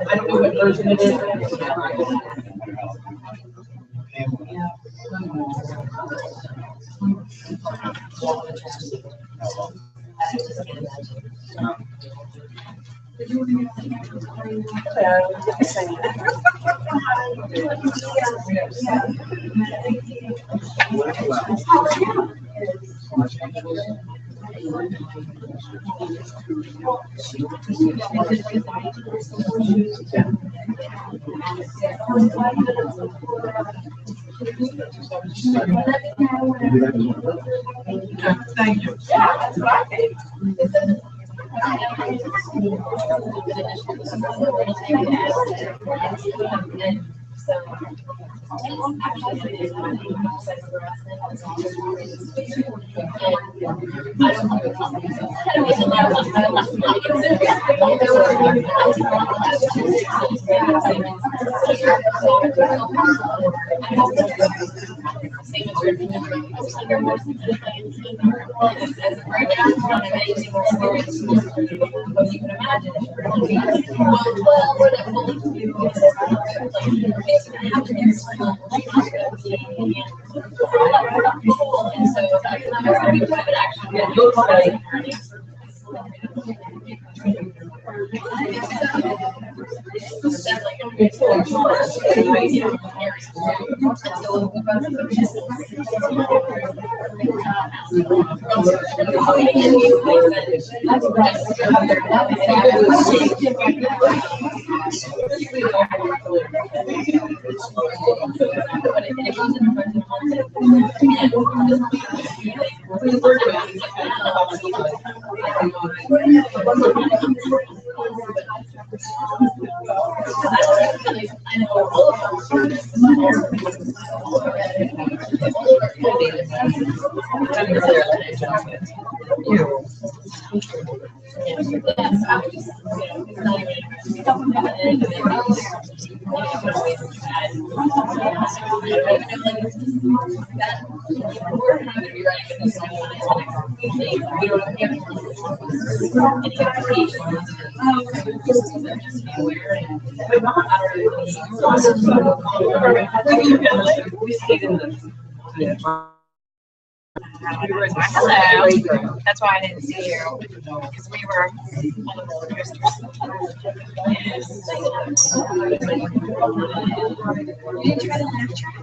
I don't know what version it is. Thank you. Yeah, that's what I think. Hello. That's why I didn't see you, because we were on the roller coasters. You didn't try the laugh track?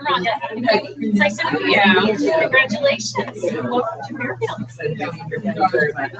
Rhonda. It's nice to meet you. Congratulations. Welcome to Fairfield. Thank you very much.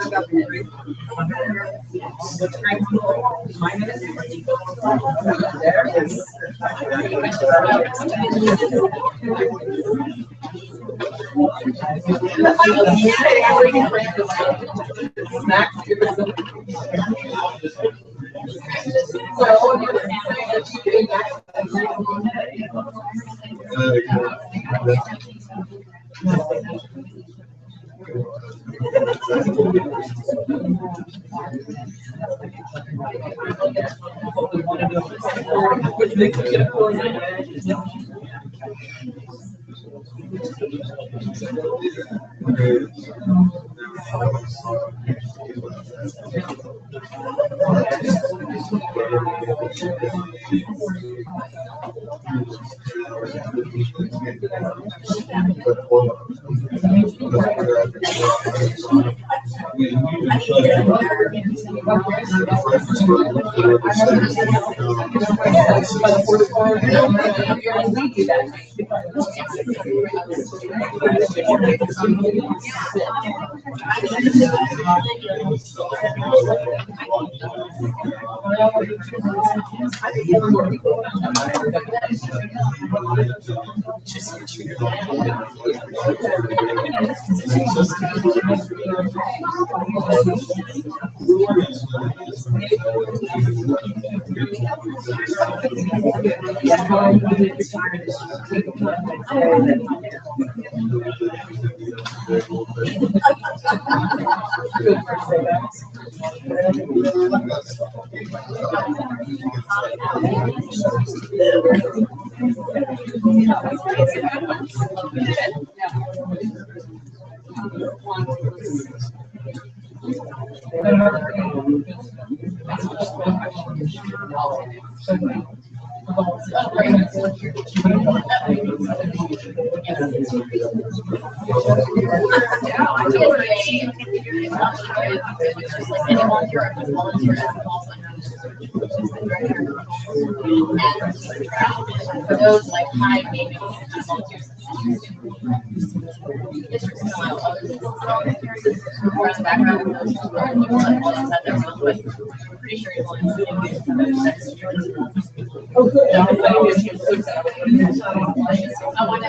For those like high gaming volunteers, whereas background those people like all inside their mouth, but I'm pretty sure you're going to I want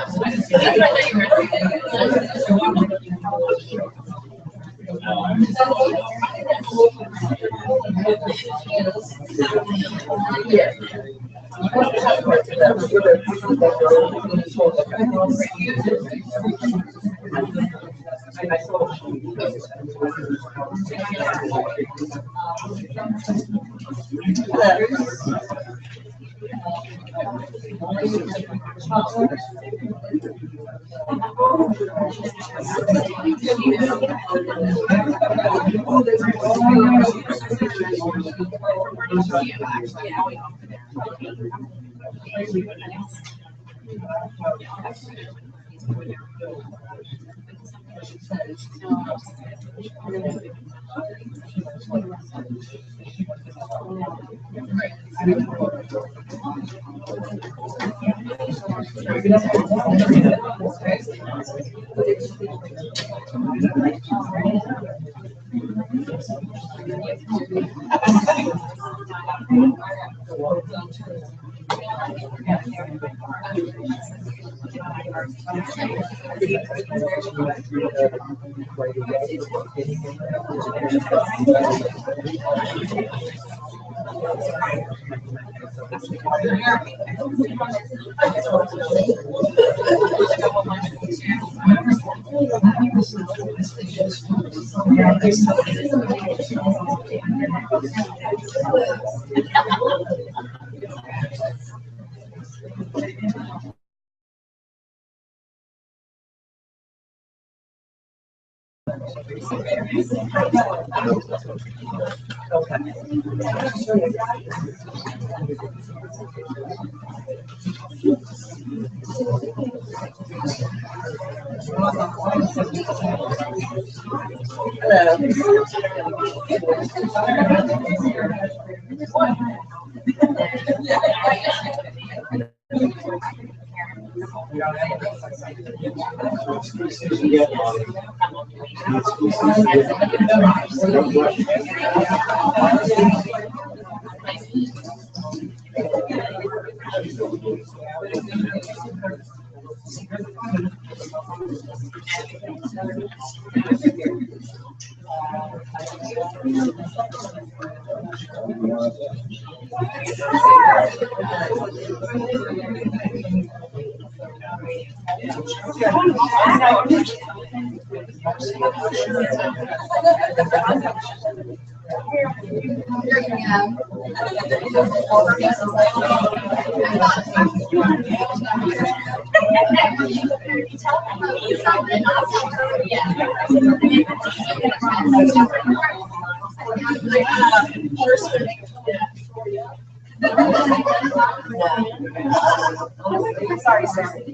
Sorry, sir.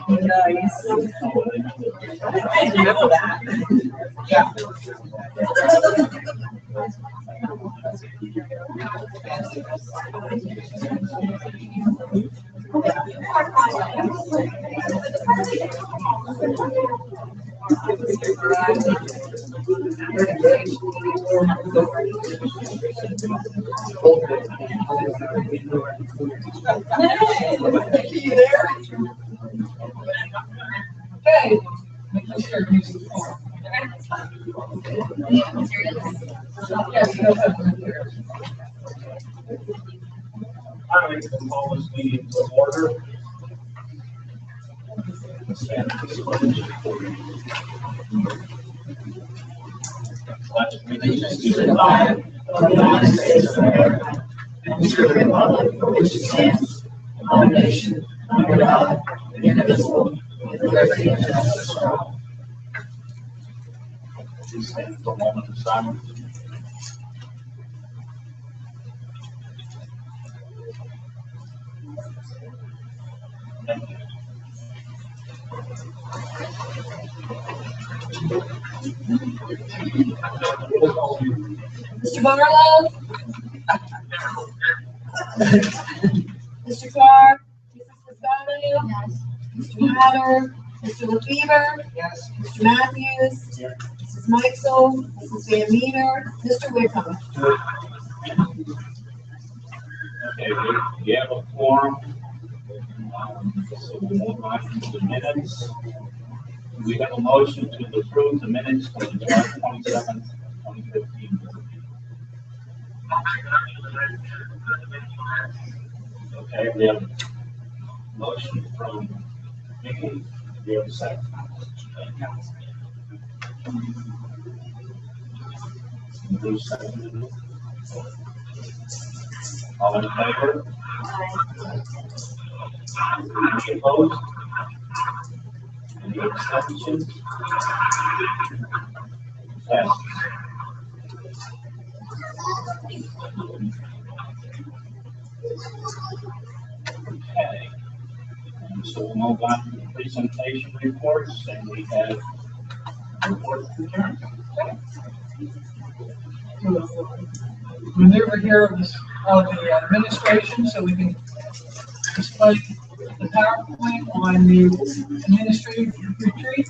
Nice. I remember that. Yeah. Okay. Making sure he's yes, go ahead. All right, we'll call this meeting to order. Pledge allegiance to the flag of the United States of America and to the republic for which it stands, one nation, under God, indivisible, with liberty and justice for all. Please stand for a moment of silence. Thank you. Mr. Barlow? Mr. Clark? Mrs. Casano? Yes. Mr. Hatter? Mr. LaFever? Yes. Mr. Matthews? Yes. Mrs. Mikesell? Mrs. Van Meter? Mr. Wickham? Okay, we have a quorum. So we'll move on to the minutes. We have a motion to approve the minutes for the July 27th, 2015. Okay, we have a motion from Nikki. We have a second. Bruce seconded. All in favor? Any opposed? Any abstentions? Passes. Okay. And so we'll move on to the presentation reports, and we have reports to adjourn. Maneuver here of the administration so we can display the PowerPoint on the administrative retreat.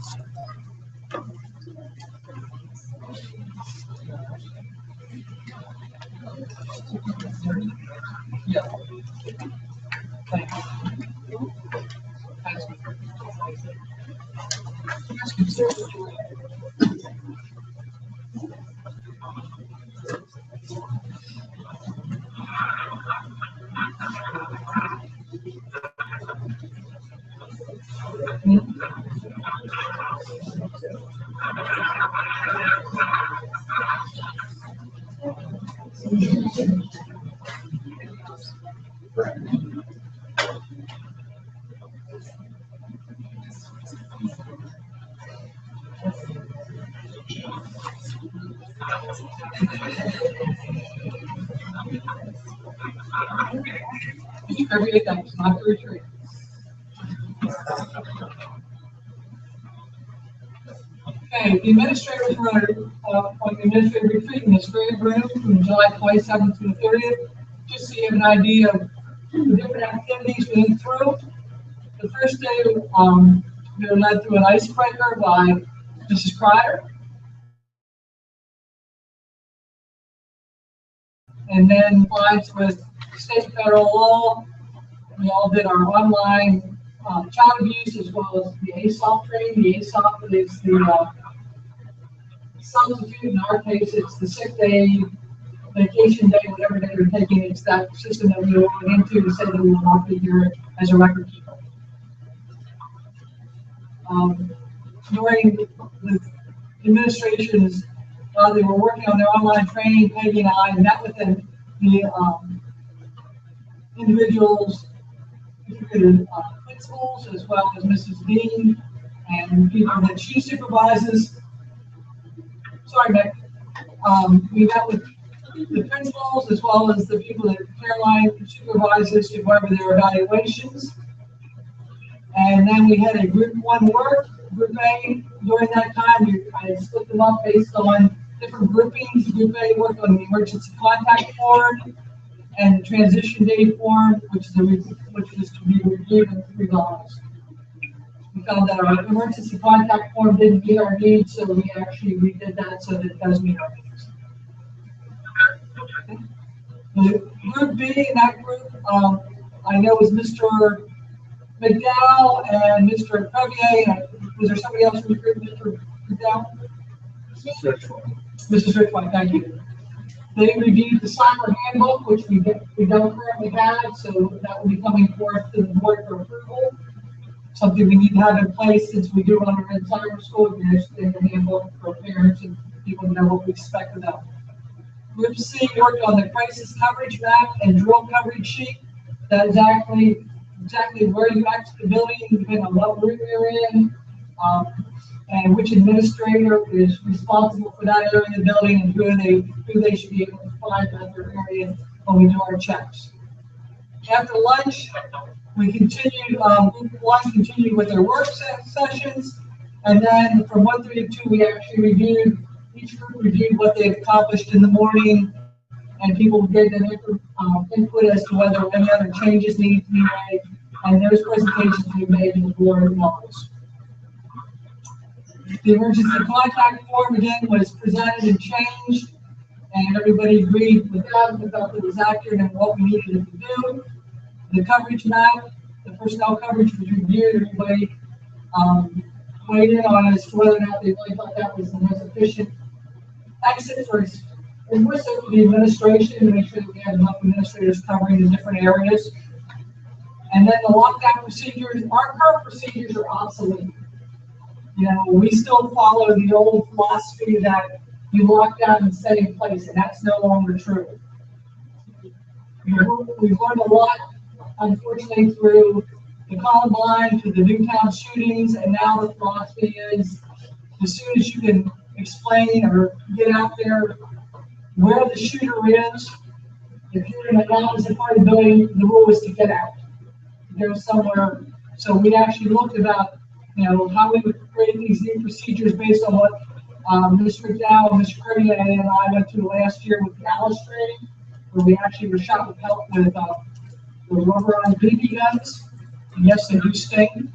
Yeah. Thank you. Thanks. Everything is not the retreat. Okay, the administrators were on the administrative retreat in this very room from July 27th to the 30th, just so you have an idea of the different activities we went through. The first day We were led through an icebreaker by Mrs. Cryer. And then compliance with state and federal law. We all did our online child abuse as well as the ASOP training. The ASOP is the substitute. In our case, it's the sick day, vacation day, whatever day you're taking. It's that system that we were going into to say that we will not be here as a record keeper. During the administration's, they were working on their online training. Peggy and I met with the individuals, principals, as well as Mrs. Dean and people that she supervises. Sorry, Beck. We met with the principals as well as the people that Caroline supervises to go over their evaluations. And then we had a group one work, group A. During that time, I split them up based on different groupings. Group A worked on the emergency contact form and the transition day form, which is to be reviewed in 3 dollars. We found that our emergency contact form didn't meet our needs, so we actually redid that so that it does meet our needs. The group B in that group, I know was Mr. McDowell and Mr. Crevier. Was there somebody else in the group, Mr. McDowell? Mrs. Richmond, thank you. They reviewed the cyber handbook, which we don't currently have, so that will be coming forth to the board for approval. Something we need to have in place since we do run our cyber school. We understand the handbook for parents and people know what we expect of them. Group C worked on the crisis coverage map and drill coverage sheet. That is exactly where you exit the building, depending on what room you're in, and which administrator is responsible for that area of the building, and who they should be able to find in their area when we do our checks. After lunch, we continued. Group 1 continued with their work sessions, and then from 1:30 to 2, we actually each group reviewed what they accomplished in the morning, and people gave them input as to whether any other changes needed to be made, and those presentations we made in the board models. The emergency contact form again was presented and changed, and everybody agreed with that. We felt it was accurate and what we needed it to do. The coverage map, the personnel coverage was reviewed. Everybody weighed in on as to whether or not they really thought that was the most efficient exit for, and more so for the administration to make sure that we have enough administrators covering the different areas. And then the lockdown procedures, our current procedures are obsolete. You know, we still follow the old philosophy that you lock down and stay in place, and that's no longer true. We've learned a lot, unfortunately, through the Columbine, to the Newtown shootings, and now the philosophy is as soon as you can explain or get out there where the shooter is, if you're in an opposite part of the building, the rule is to get out, to go somewhere. So we actually looked about, how we would create these new procedures based on what Mr. McDowell, Mr. Curry, and I went through last year with the Alice training, where we actually were shot with help with rubberized BB guns. And yes, they do sting.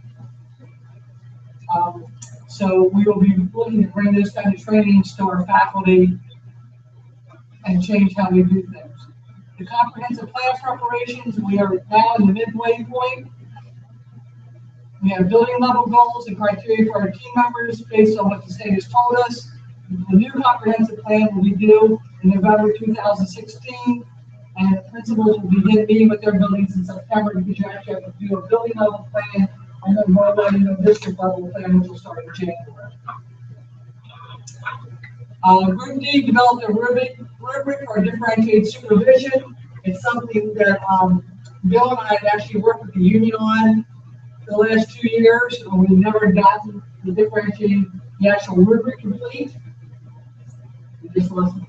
So we will be looking to bring those kind of trainings to our faculty and change how we do things. The comprehensive plan preparations, we are now in the midway point. We have building level goals and criteria for our team members based on what the state has told us. The new comprehensive plan will be due in November 2016, and the principals will begin meeting with their buildings in September because you actually have to do a building level plan and then more likely a district level plan, which will start in January. Group D developed a rubric for differentiated supervision. It's something that Bill and I have actually worked with the union on the last 2 years, and we've never gotten the differentiated, the actual rubric complete. We just lost it.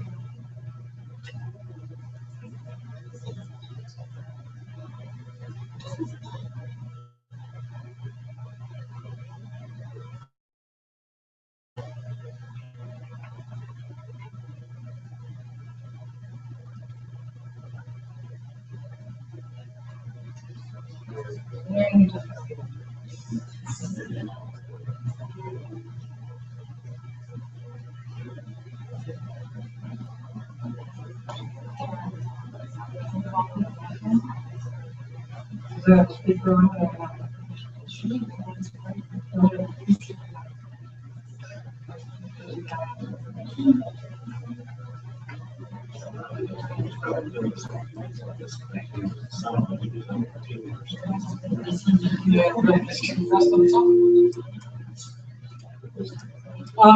Is that a speaker on it? Yeah,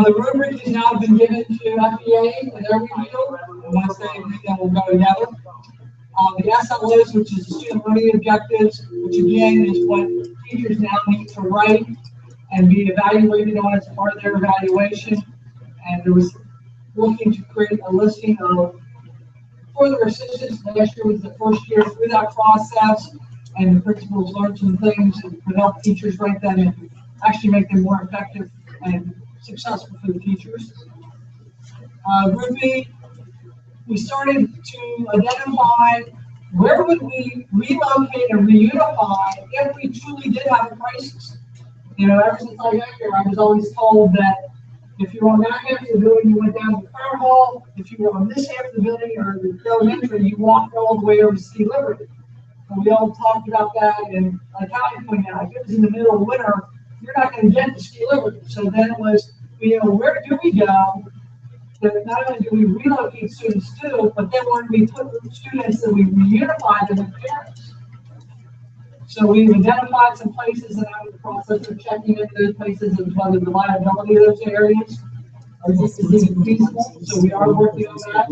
the rubric has now been given to FEA for their review. Once they agree, then we'll go together. The SLOs, which is the student learning objectives, which again is what teachers now need to write and be evaluated on as part of their evaluation. And there was looking to create a listing of further assistance. Last year was the first year through that process, and the principals learned some things and would help teachers write them and actually make them more effective and successful for the teachers. Group B, we started to identify where would we relocate and reunify if we truly did have a crisis. You know, ever since I got here, I was always told that if you were on that half of the building, you went down to the fire hall. If you were on this half of the building or the elementary, you walked all the way over to Ski Liberty. And we all talked about that, and like I pointed out, if it was in the middle of winter, you're not going to get to Ski Liberty. So then it was, you know, where do we go? That not only do we relocate students to, but then when we put students that we reunify them with parents. So we've identified some places and I'm in the process of checking into those places as well as the viability of those areas. Is this even feasible? So we are working on that.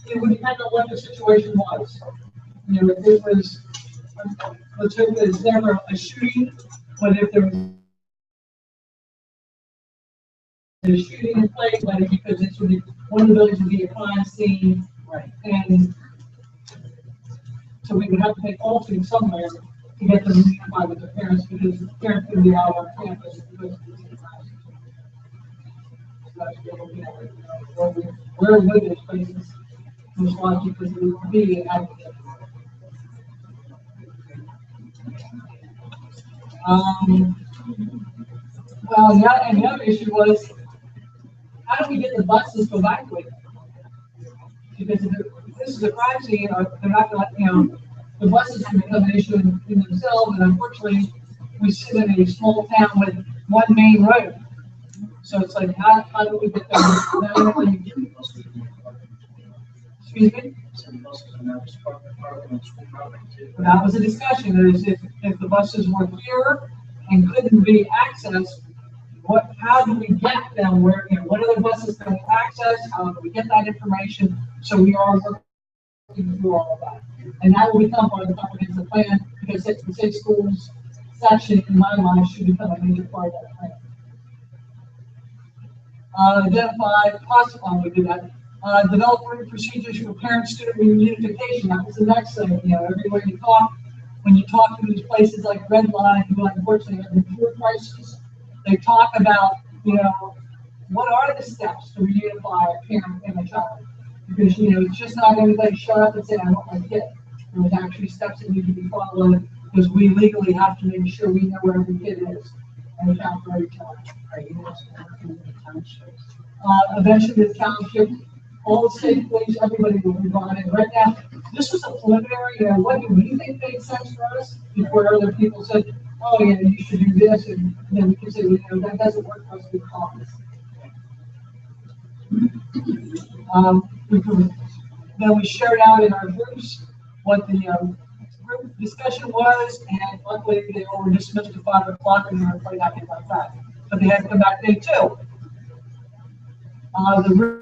It would depend on what the situation was. You know, if it was, let's hope that it's never a shooting, but if there was a shooting in place, but because it's would be, one of the buildings would be a crime scene, right? And so we would have to take all students somewhere to get them reunified with their parents because the parents could be out on campus. Where would those places most likely because it would be an advocate? Well, the other issue was, how do we get the buses to evacuate? Because if this is a crime scene, they're not going to, you know, the buses can become an issue in themselves, and unfortunately, we sit in a small town with one main road. So it's like, how do we get them? Excuse me? That was a discussion, is if the buses were here and couldn't be accessed, how do we get them where, you know, what other buses can we access, how do we get that information? So we are working through all of that. And that will become part of the comprehensive plan, because the safe schools section, in my mind, should become a major part of that plan. Identify possible, we do that. Develop written procedures for parent-student reunification. That was the next thing. You know, everywhere you talk, when you talk to these places like Redline, who unfortunately have the pure crisis, they talk about, you know, what are the steps to reunify a parent and a child? Because, you know, it's just not everybody show up and say, I want my kid. There's actually steps that need to be followed because we legally have to make sure we know where every kid is and account for every child. Are you working with the townships? Eventually, the township, all the state police, everybody will be brought in. Right now, this was a preliminary, you know, what do we think made sense for us before other people said, oh, yeah, you should do this, and then we can say, well, you know, that doesn't work for us, we call this. Then we shared out in our groups what the group discussion was, and luckily they all were dismissed at 5 o'clock and they were quite happy about that. But they had to come back day 2. The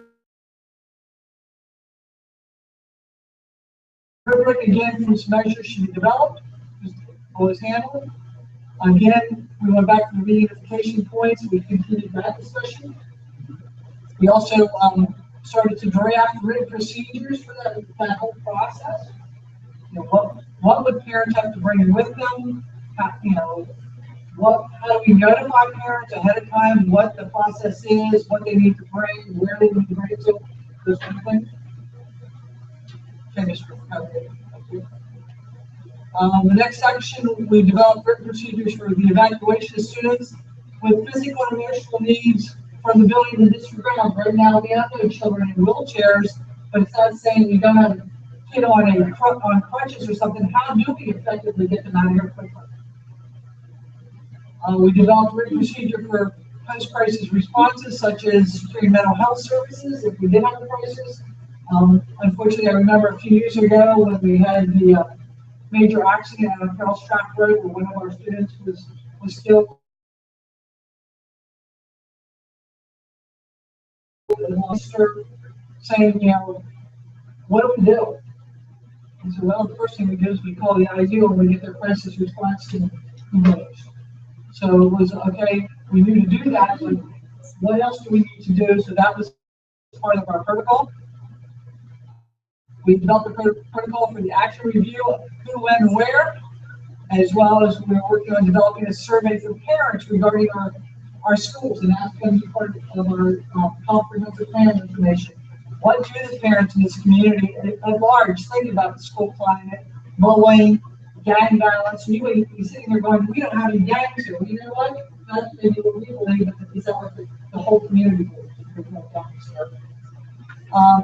rubric again, from some measures should be developed, was handled. Again, we went back to the reunification points, we continued that discussion. We also started to draft written procedures for that whole process. You know, what would parents have to bring with them? How, you know, how do we notify parents ahead of time what the process is, what they need to bring, where they need to bring it to, those kind of things. finished with COVID. The next section, we developed written procedures for the evacuation of students with physical and emotional needs from the building to district grounds. Right now, we have no children in wheelchairs, but it's not saying we don't have a kid on crutches or something. How do we effectively get them out of here quickly? We developed a written procedure for post-crisis responses, such as securing mental health services if we did have a crisis. Unfortunately, I remember a few years ago when we had the major accident on Carroll's Track Road where one of our students was killed. Saying, you know, what do we do? And so, well, the first thing we do is we call the IU and we get their crisis response team engaged. So it was, okay, we knew to do that, but what else do we need to do? So that was part of our protocol. We developed a protocol for the action review, who, when, and where, as well as we're working on developing a survey for parents regarding our schools, and that's going to be part of our comprehensive plan information. What do the parents in this community at large think about the school climate, bullying, gang violence? And you may be sitting there going, we don't have any gangs here. Well, you know what? That's maybe what we believe, but is that what the whole community believes? There's no gangs here.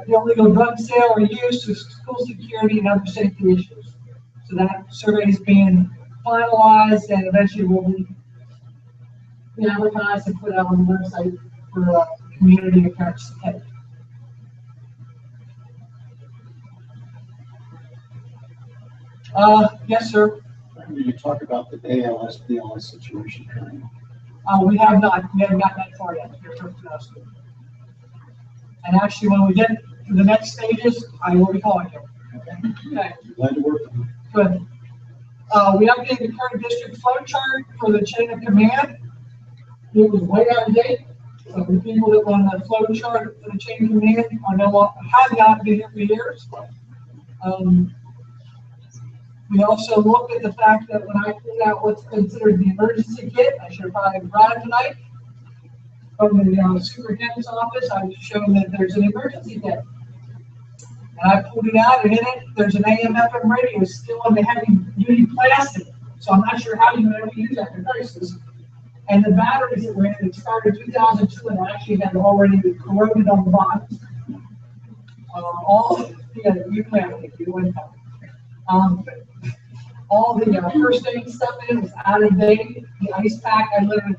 Illegal drug sale or use, to school security and other safety issues. So that survey is being finalized and eventually will be advertised and put out on the website for community and parents to take. Yes, sir. You talk about the ALS, BLS situation. We have not gotten that far yet. And actually, when we get to the next stages, I will be calling you. Okay. Glad to work with you. Good. We updated the current district flow chart for the chain of command. It was way out of date. So the people that run the flow chart for the chain of command are no longer, have not been here for years. We also looked at the fact that when I pulled out what's considered the emergency kit, I should have probably brought it tonight, from the superintendent's office, I was shown that there's an emergency kit. And I pulled it out, and in it, there's an AM/FM radio still in the heavy-duty plastic. So I'm not sure how you would ever use that in crisis. And the batteries that were in it started in 2002 and actually had already corroded on the bottom. You can have it if you wouldn't have it. All the first aid stuff in it was out of date. The ice pack, I literally.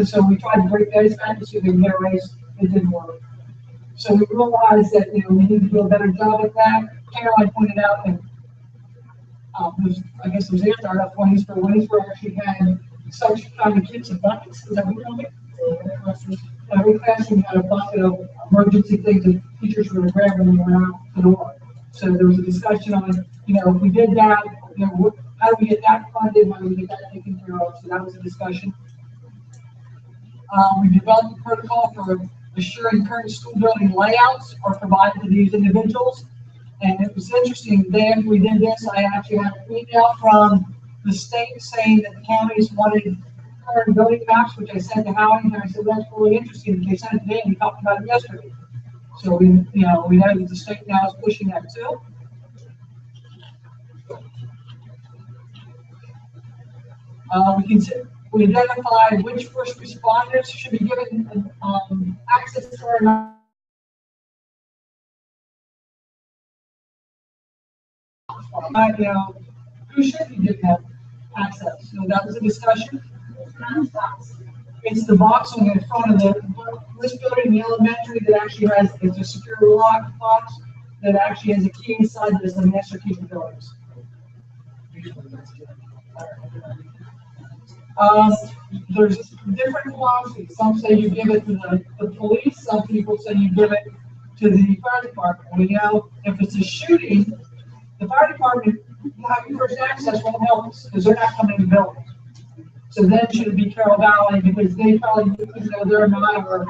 So we tried to break the ice pack to see if we can get a race. It didn't work. So we realized that we need to do a better job at that. Caroline pointed out that I guess it was after our Waynesboro actually had such kind of kits and buckets. Is that what you're doing? Every classroom had a bucket of emergency things that teachers were grabbing when they went out the door. So there was a discussion on, if we did that, how do we get that funded? How do we get that taken care of? So that was a discussion. We developed a protocol for assuring current school building layouts are provided to these individuals. And it was interesting, the day after we did this, I actually had an email from the state saying that the counties wanted current building maps, which I sent to Howie, and I said, that's really interesting. They sent it today, and we talked about it yesterday. So we know that the state now is pushing that too. We identified which first responders should be given access to our who should be given that access. So that was a discussion. It's the box on the front of this building, the elementary, that actually it's a secure lock box that actually has a key inside that is the master key for buildings. There's different philosophies. Some say you give it to the police, some people say you give it to the fire department. Well, if it's a shooting, the fire department, having first access won't help us because they're not coming to the building. So then should it be Carroll Valley, because they probably, even though they're not our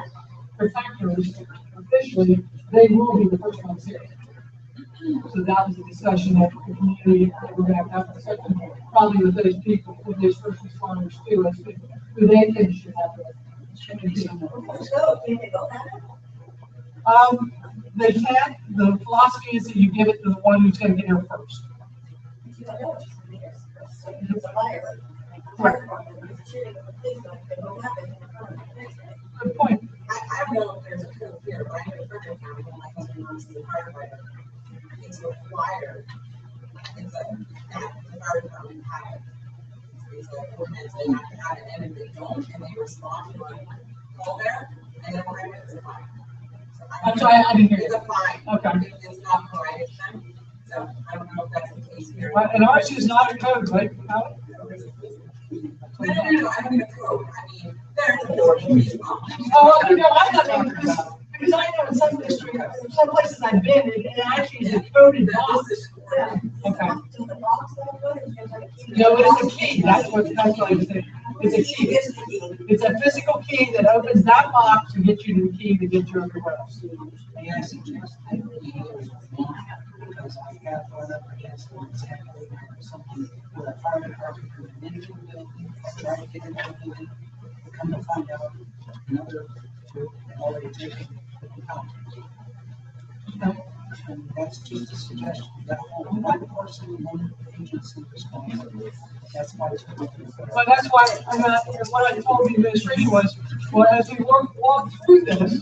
protectors officially, they will be the first ones here. So that was a discussion that the community, we're going to have a second, probably with those people, with those first responders too, as to who they think should have Shouldn't be somewhere. So, can they go that? They can't, the philosophy is that you give it to the one who's gonna get here first. You don't know, just be there. So it's a fire. Fire department is shooting the police, like, they don't have it. Good point. I don't know if there's a code here, but I know in Frederick County, when my husband runs the firefighter, it's required. It's a, that the fire department have it. It's an ordinance, they have to have it, and if they don't, and they respond to a call there, and they don't have it, it's a fine. So I'm sorry, I didn't hear It's you. a fine. Okay. It's not provided to them, so I don't know if that's the case here. And ours is not a code, right? How- No, I don't mean a code, I mean, they're the authority. Oh, you know, I thought because I know in some districts, some places I've been, it actually is a coded box. Okay. No, it's a key, that's what I was saying. It's a key, it's a physical key that opens that box to get you the key to get you everywhere else. May I suggest that because I got brought up against exactly something where a fire department could have been in the building, try to get in the building, come to find out another two had already taken the out. And that's just a suggestion. That one person, one agency responsible. That's why it's. But that's why, what I told the administration was, well, as we walked through this,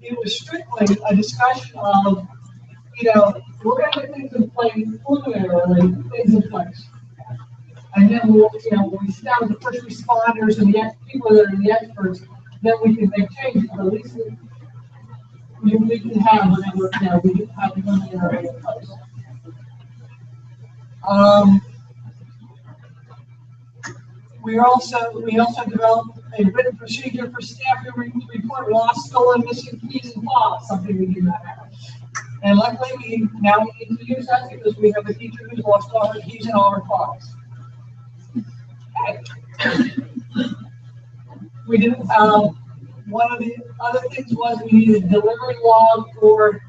it was strictly a discussion of, you know, we're gonna get things in place, preliminarily, things in place. And then we'll, you know, when we sit down with the first responders and the people that are the experts, then we can make changes, but at least we can have whatever, you know, we can have the preliminary in place. We also developed a written procedure for staff who report lost, stolen, missing keys and fobs, something we do not have. And luckily, we now need to use that because we have a teacher who's lost all her keys and all her fobs. We didn't, one of the other things was we needed a delivery log for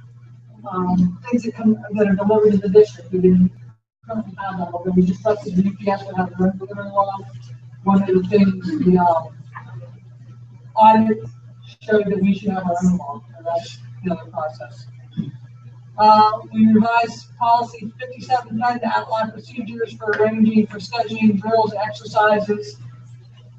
things that are delivered to the district. We didn't currently have that, but we just trusted the UPS would have their own delivery log. One of the things the audit showed that we should have our own log, and that's the other process. We revised policy 5710 to outline procedures for arranging for scheduling drills and exercises.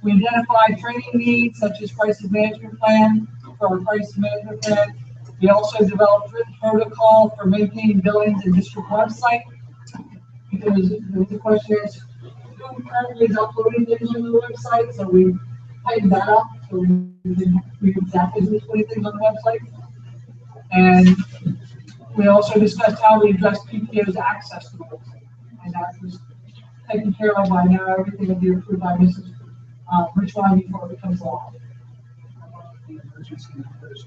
We identified training needs such as crisis management plan for our crisis management plan. We also developed written protocol for maintaining buildings and district website. Because the question is, who currently is uploading things on the website? So we tightened that up so we exactly who's putting things on the website. And we also discussed how we address PTO's access to the website. And that was taken care of by now. Everything will be approved by Mrs. Richline before it becomes law. The emergency numbers.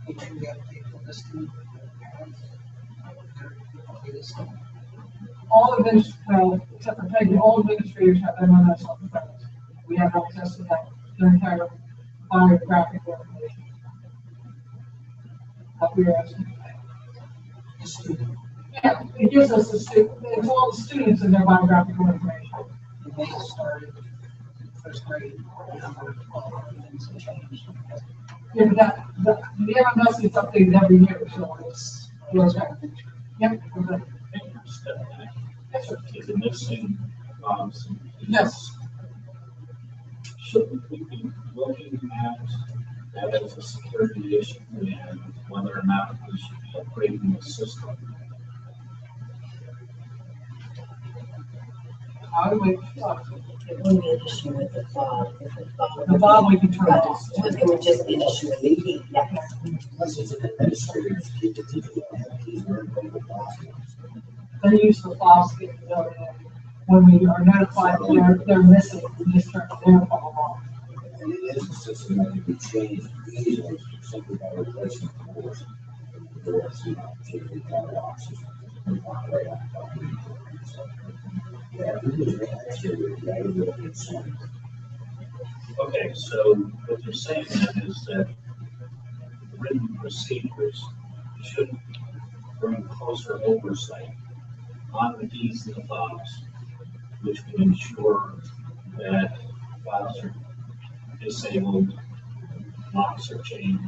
Make sure we have people listening. All administrators, well, except for Peggy, all administrators have MMS on the premise. We have access to that, their entire biographical information. That we are asking. Yeah, it gives us it's all the students and their biographical information. The day started first grade, number 12, things have changed. Yeah, but the MMS is updated every year, so it's. Yep. Okay. Yes, sir. Is it missing, some? Yes. Shouldn't we be looking at that as a security issue and whether or not we should be upgrading the system? How do we, It wouldn't be an issue with the fob. the Bob we can turn Right, off. it would just be an issue with the heat, yeah. Unless it's an administrator, keep the teacher, he's very They use the files to get the building in. When we are notified they're missing, we just turn their file off. And it is a system that you can change easily, simply by replacing the doors. The doors, you know, changing the locks. Yeah, we just actually, that is a concern. Okay, so what you're saying then is that written procedures should bring closer oversight on the keys and the fobs, which would ensure that files are disabled, locks are changed.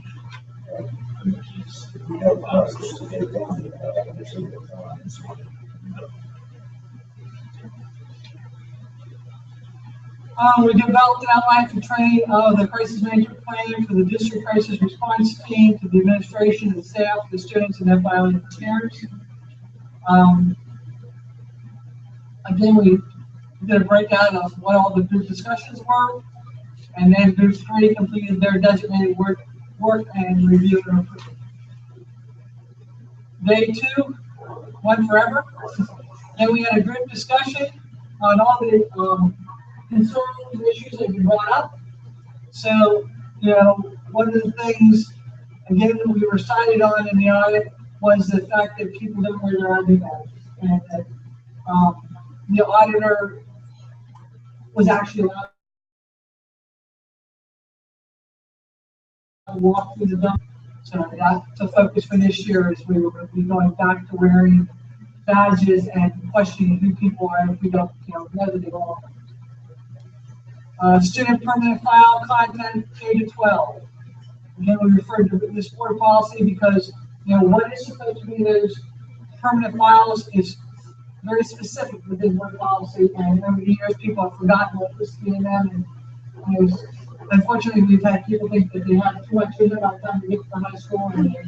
We have policies to get wrong. We developed an outline for training of the crisis management plan for the district crisis response team, to the administration and staff, the students, and FairfieldUnite parents. Again, we did a breakdown of what all the group discussions were, and then group 3 completed their designated work and review and approval. Day 2 went forever. Then we had a group discussion on all the concerns and issues that we brought up. So, one of the things, again, that we were cited on in the audit was the fact that people didn't wear their ID badges. And that the auditor was actually allowed to walk through the dump. So that's a focus for this year, is we will be going back to wearing badges and questioning who people are if we don't, know that they belong. Student permanent file content K-12. Again, we referred to this board policy because, what is supposed to be those permanent files is very specific within board policy, and over the years people have forgotten what was in them, and unfortunately we've had people think that they have too much in it by the time they get to high school, and they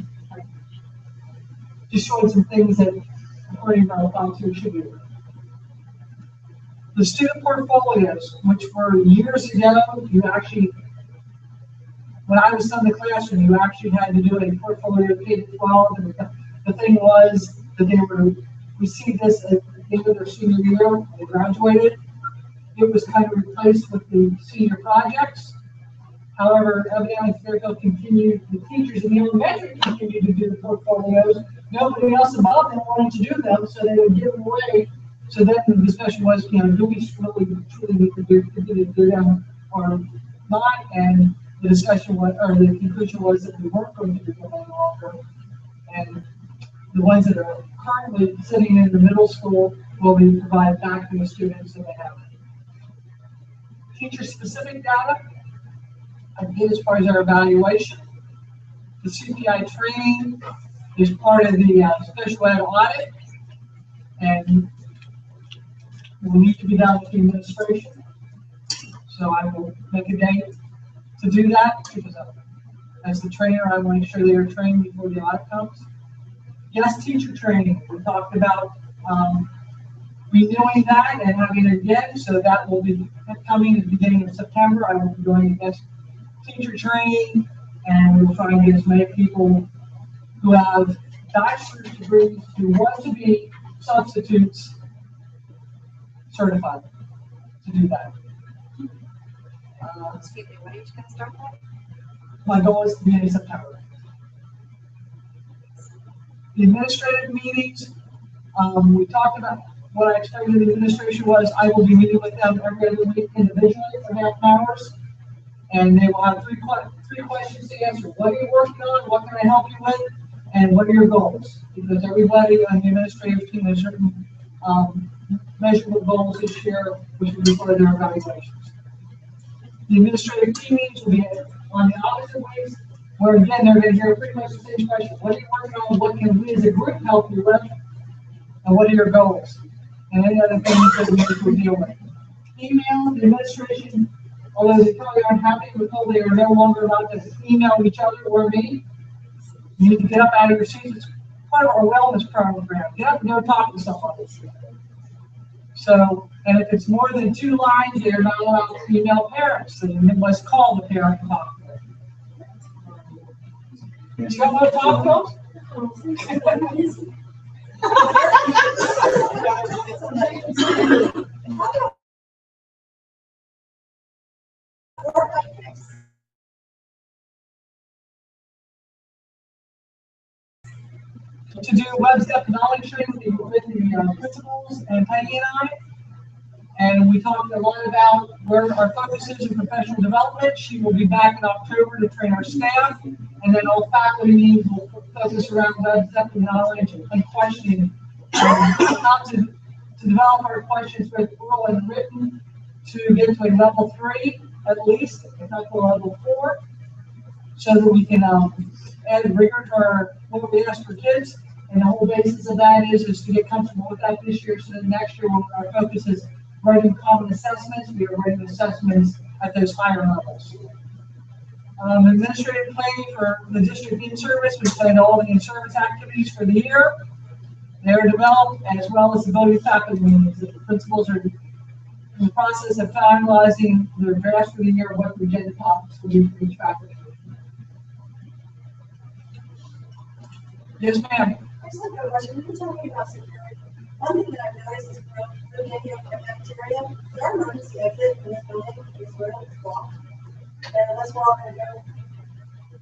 destroyed some things that, according to our policy, should be. The student portfolios, which for years ago, you actually, when I was in the classroom, you actually had to do a portfolio K-12, and the thing was that they were received this at the end of their senior year when they graduated. It was kind of replaced with the senior projects. However, evidently Fairfield continued, the teachers in the elementary continued to do the portfolios. Nobody else above them wanted to do them, so they would give them away. So then the discussion was, do we really truly need to continue to do them or not? And the discussion was, or the conclusion was, that we weren't going to do them any longer. And the ones that are currently sitting in the middle school will be provided back to the students that they have. Teacher-specific data, again, as far as our evaluation. The CPI training is part of the special ed audit, and will need to be done with the administration. So I will make a date to do that, because as the trainer, I want to make sure they are trained before the audit comes. Yes, teacher training. We talked about renewing that and having it again, so that will be coming at the beginning of September. I will be doing this teacher training, and we'll try and get as many people who have bachelor's degrees who want to be substitutes certified to do that. Excuse me, when are you going to start that? My goal is to be in September. The administrative meetings, we talked about what I explained to the administration was I will be meeting with them every other week individually for half hours, and they will have three questions to answer. What are you working on? What can I help you with? And what are your goals? Because everybody on the administrative team has certain measurable goals this year, which will be part of their evaluations. The administrative team meetings will be on the opposite ways, where again, they're going to hear pretty much the same question. What are you working on? What can we as a group help you with? And what are your goals? And any other things that we need to deal with. Email, the administration, although they probably aren't happy with how they are no longer allowed to email each other or me. You need to get up out of your seats. It's part of our wellness program. Get up and go talk to somebody. So, and if it's more than 2 lines, they are not allowed to email parents. So you must call the parent and talk to them. You got more talk, folks? To do web step knowledge training with the principals and Peggy and I. And we talked a lot about where our focus is in professional development. She will be back in October to train our staff. And then all faculty meetings will focus around web step knowledge and questioning. How to develop our questions both oral and written to get to a level 3 at least, if not to a level 4, so that we can add rigor to what we ask for kids. And the whole basis of that is to get comfortable with that this year, so that next year when our focus is writing common assessments, we are writing assessments at those higher levels. Administrative planning for the district in-service, we plan all the in-service activities for the year. They are developed, as well as the voting faculty meetings. The principals are in the process of finalizing their drafts for the year, what the agenda topics will be for each faculty. Yes, ma'am. I just have a question. You're talking about security. One thing that I've noticed is the idea of cafeteria. Our emergency exit in this building is really blocked. And unless we're all going to go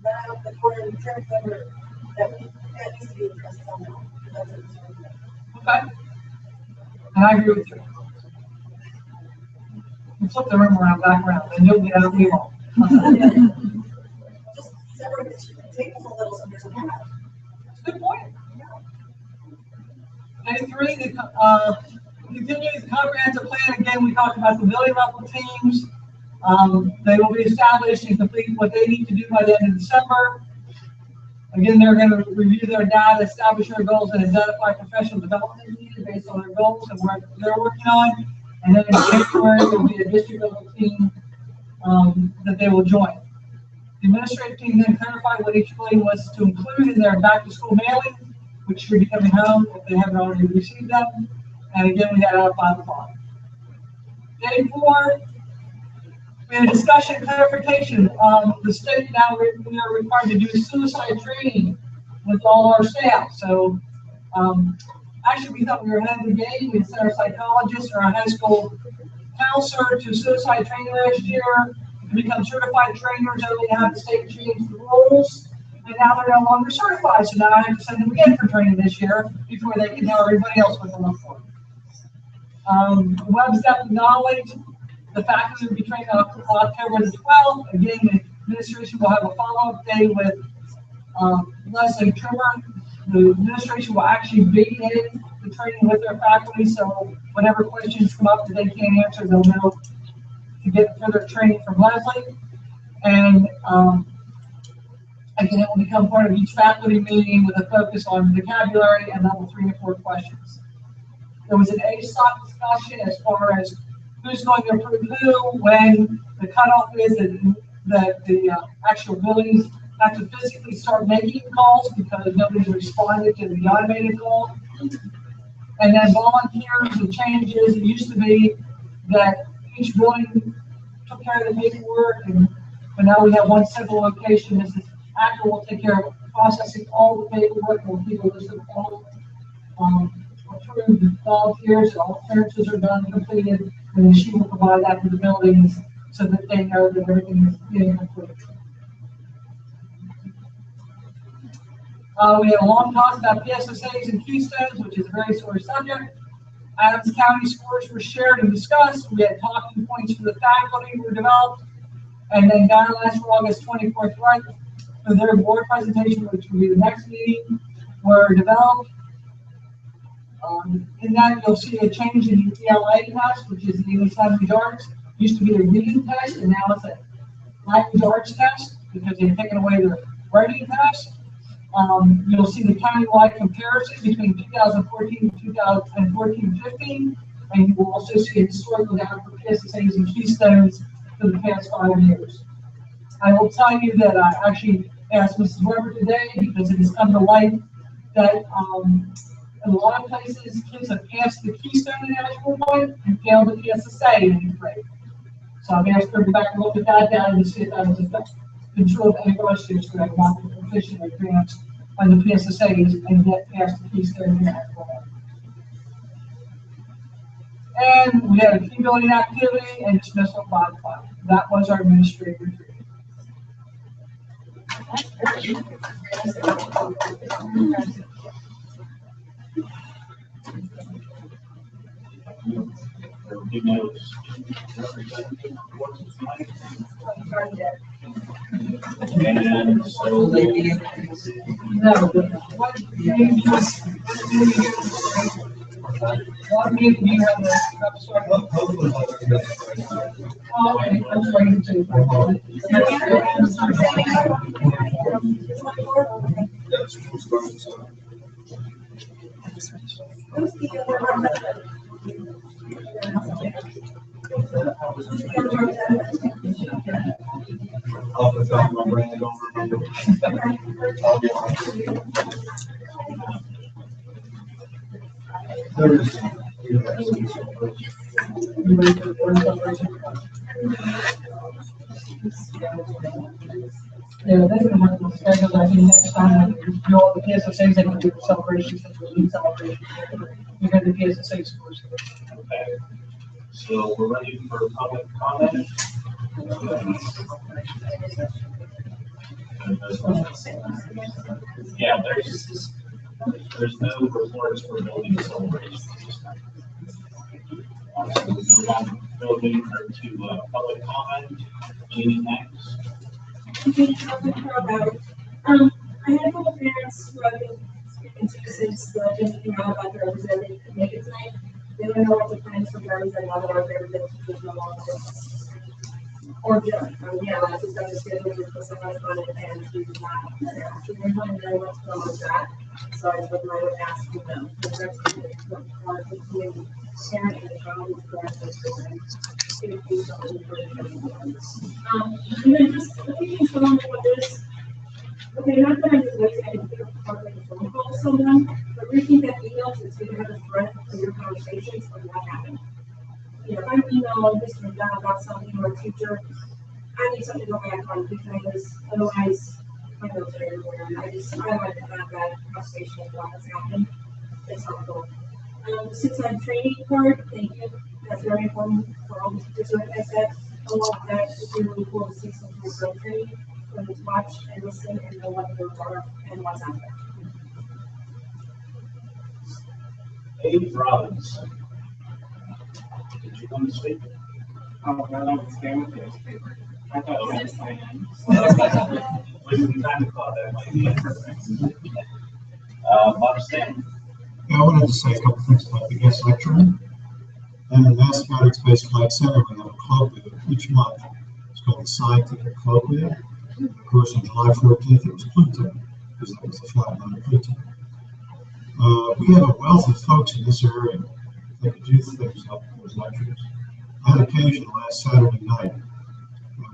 run out the door and trip over, that needs to be addressed somehow. That's a concern. Okay. And I agree with you. We'll flip the room around, back around, and you'll get out of the wall. Just separate the tables a little so there's a gap. Good point. A3, continue the comprehensive plan. Again, we talked about the building level teams. They will be established and complete what they need to do by the end of December. Again, they're going to review their data, establish their goals, and identify professional development needed based on their goals and what they're working on. And then in January, there will be a district level team that they will join. The administrative team then clarified what each building was to include in their back to school mailing, which should be coming home if they haven't already received them. And again, we had out at 5 o'clock. Day 4, we had a discussion clarification. The state now we are required to do suicide training with all our staff. So actually, we thought we were ahead of the game. We sent our psychologist or our high school counselor to suicide training last year to become certified trainers, only to have the state change the rules. And now they're no longer certified, so now I have to send them again for training this year before they can tell everybody else what to look for. Web depth knowledge, the faculty will be trained on October the 12th. Again, the administration will have a follow-up day with Leslie Trimmer. The administration will actually be in the training with their faculty, so whatever questions come up that they can't answer, they'll know to get further training from Leslie. And again, it will become part of each faculty meeting with a focus on vocabulary and level 3 and 4 questions. There was an ASOP discussion as far as who's going to approve who, when the cutoff is that the actual buildings have to physically start making calls because nobody's responded to the automated call. And then volunteers and changes. It used to be that each building took care of the paperwork, but now we have one central location. This is Actor will take care of processing all the paperwork, and people list of all approved volunteers, and all clearances are done, completed, and then she will provide that to the buildings so that they know that everything is being completed. We had a long talk about PSSAs and keystones, which is a very sore subject. Adams County scores were shared and discussed. We had talking points for the faculty were developed, and then guidelines for August 24th, right? For their board presentation, which will be the next meeting, were developed. In that, you'll see a change in the ELA test, which is the English language arts. Used to be a reading test, and now it's a language arts test because they've taken away the writing test. You'll see the county-wide comparison between 2014 and 2014-15, and you will also see a historical data for PSSAs and keystones for the past 5 years. I will tell you that I actually asked Mrs. Weber today because it has come to light that in a lot of places kids have passed the keystone in Asheville point and failed the PSSA in 8th grade. So I've asked her to go back and look at that data to see if that was been true of any of our students who have not been proficient advanced on the PSSAs and get past the keystone in Asheville. And we had a team building activity and dismissal at 5 o'clock. That was our administrative retreat. And so they No, what What meeting do you have the, sorry? Oh, okay, I'm sorry, you too. Off the top of my brain, I don't remember. I'll be honest. You ready for the board celebration? Yeah, they're gonna have to schedule, I think, next time, when you do all the PSSAs, they can do the celebrations, since we need celebration. You got the PSSA scores. Okay. So we're ready for public comment. Yeah, there's no reports for building celebrations. So we move on building or to public comment. Jeannie next. I had a couple parents who I've been speaking to since just came out about their representative could make it tonight. They don't know what the plans for guns and other representatives teachers no longer. Or just, yeah, I just got to schedule for someone on it and she's not there. So they want to know what's going on with that. So I would like to ask you them. Because that's what the community parent and the child is correct. And then just a few things going on with this. Okay, not that I'm just waiting, I can pick up the phone and phone call someone, but reaching that email to have a thread for your conversations of what happened. You know, if I'm emailing Mr. Dunn about something or a teacher, I need something to go back on because otherwise my notes are everywhere. And I like to have that conversation of what has happened. It's helpful. The 6-time training part, thank you. That's very important for all the teachers. So like I said, a lot of that is really cool to see some great training. When it's watch and listen and know what those are and what's out there. Dave Robinson. Did you come to speak? Oh, I don't stand with this paper. I thought it was fine. Wasting time to call that might be perfect. Bob Stan. Yeah, I wanted to say a couple things about the guest lecturer. And the Mathematics Based Flight Center, we have a club with it each month. It's called the Scientific Club with it. Of course, on July 14th, it was Pluto, because that was the flight on Pluto. We have a wealth of folks in this area that could do things like those lectures. I had occasion last Saturday night, I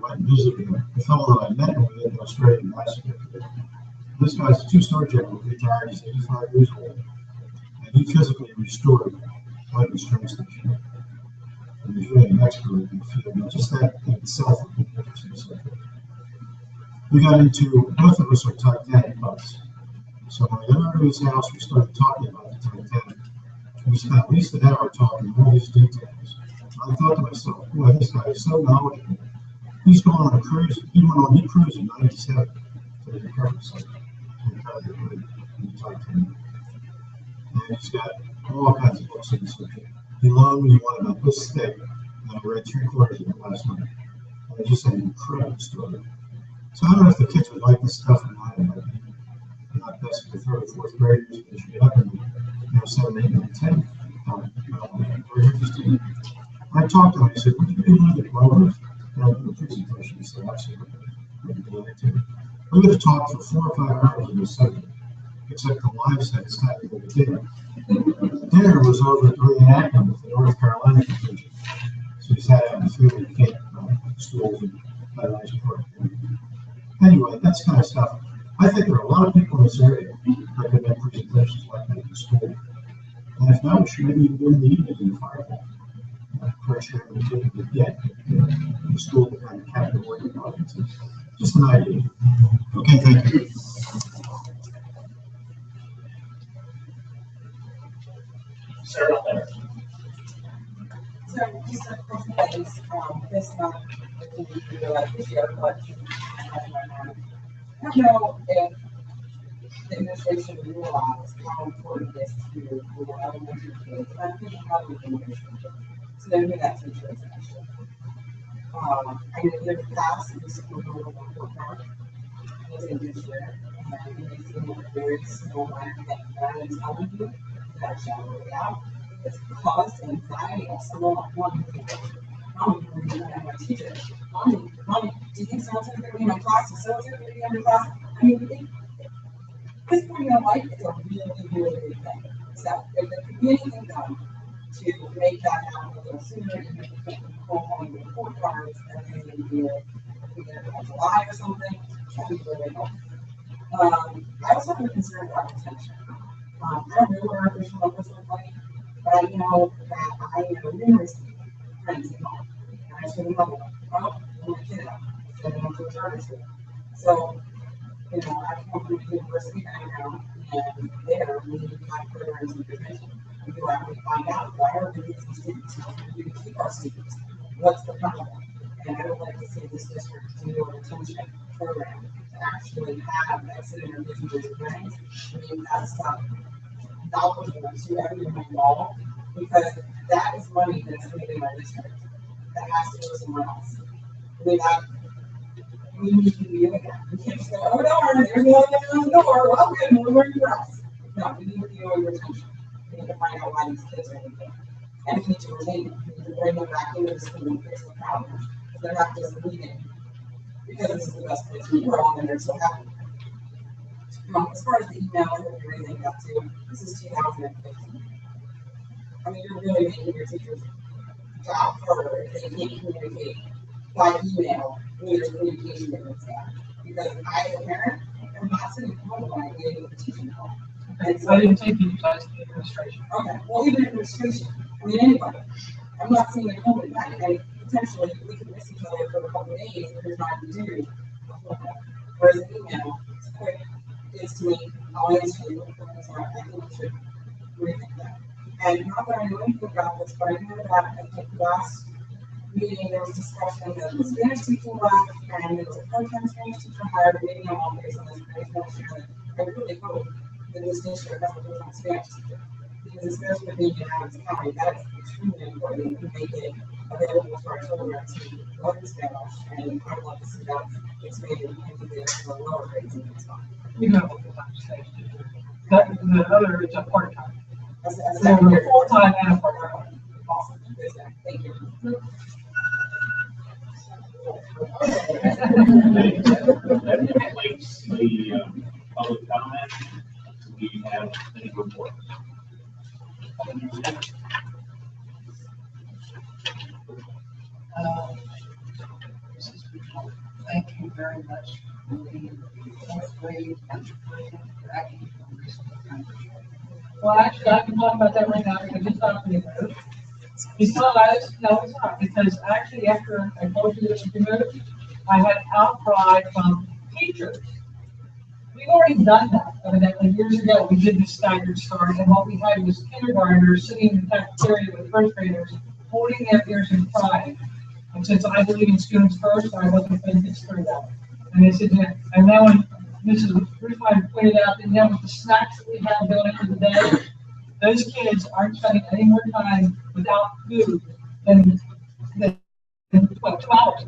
went and visited a fellow that I met with in Australia last year. This guy's a two-star general, retired, he's 85 years old, and he physically restored Lightning String Station. And he's really an expert in the field, and just that in itself would be interesting subject. We got into, both of us are Titanic buffs. So when we went to his house, we started talking about the Titanic. We spent at least an hour talking all these details. And I thought to myself, boy, this guy is so knowledgeable. He's going on a cruise. He cruised in 97 to the recovery site. In the Titanic. And he's got all kinds of books in the subject. He loaned me one about this thick, and I read 3/4 of it last night. And it's just an incredible story. So I don't know if the kids would like this stuff in mind, but not best for the 3rd or 4th graders, but they should get up in 7, 8, 9, 10. Very interesting. I talked to him, I said, would you be willing to come over? And I'll do a presentation. He said, absolutely. I'd be glad to. We're going to talk for 4 or 5 hours on this subject, except the live set is time to go to dinner. Dinner was over at the reenactment with the North Carolina contingent. So he sat out in the field and came stools and had a nice party. Anyway, that's kind of stuff. I think there are a lot of people in this area that could make presentations like that in school. And if not, we should maybe even do it in the evening in the firewall. Pressure and to get the school to kind of capture what you're talking to. Just an idea. Okay, thank you. Sarah there. So, just a couple things, this month, we realized this year, but I don't know if the administration realized how important it is to the elementary kids. I'm thinking how we can do. So then we got teacher extension. I know in the past, we used to go over the report card. It was in this year. And we used to do a very small line that I am telling you that shall work out. it's caused anxiety of someone wanting to Mommy, my teacher, Mommy, do you think so-and-so's going to be in my class? Is so-and-so going to be in my class? I mean, this point in your life is a really, really big thing. So if there could be anything done to make that happen a little sooner, even if you can't call on the report cards at the end of the year, either in July or something, that would be really helpful. I also have a concern about retention. I don't know what our official numbers look like, but I know that I know numerous friends at home. And I should have known, well, I'm a kid out, so I'm to a charter school. So, you know, I come from a university background, and there we have programs of retention. We go out and we find out why are we losing students, how can we keep our students, what's the problem? And I would like to see this district do a retention program to actually have exit interviews with parents. I mean, that's knowledgeable to everyone involved, because that is money that's leaving our district that has to go somewhere else. I mean, we need to be doing that. We can't just go, oh, darn, there's no one on the door. Well, good, we're working for us. No, we need to do your retention. We need to find out why these kids are in there. And we need to retain them. We need to bring them back into the school and fix the problem. Because they're not just leaving because this is the best place in the world and they're so happy. As far as the email, I hope you're raising that too. This is 2015. I mean, you're really making your teachers' job harder if they can't communicate by email when there's communication difference there. Because I, as a parent, am not sitting home when I get into the teaching home. And so, I didn't take you guys to administration. okay, well, even administration, I mean, anybody. I'm not seeing it home at night, and potentially we could miss each other for a couple of days if there's not to do. Whereas an email, it's quick, it's to me, I'll answer you. So I think we should rethink that. And not that I know anything about this, but I know that I think last meeting there was discussion that the Spanish teacher left, and there was a part-time Spanish teacher hired. Maybe I'm all based on this, but I just want to share that I really hope that this district has a full-time Spanish teacher. Because especially with being in Adams County, that's extremely important to make it available for our children to learn Spanish. And I would love to see that expanded into the lower grades in this time. We know what full-time Spanish teacher. The other is a part-time. As So a we're full-time and a part-time. awesome. Thank you. That completes the public comment. We have any reports. Thank you very much for being fourth grade tracking from recent country. Well, actually, I can talk about that right now, because it's not being moved. Because, no, it's not, because actually after I told you this was removed, I had outcry from teachers. We've already done that, evidently, years ago. We did the staggered start, and what we had was kindergartners sitting in the cafeteria with first graders, holding their ears and crying. And since I believe in students first, I wasn't going to consider that. And they said, yeah. And then when Mrs. Ruthline pointed out that now with the snacks that we have going into the day, those kids aren't spending any more time without food than 2 hours.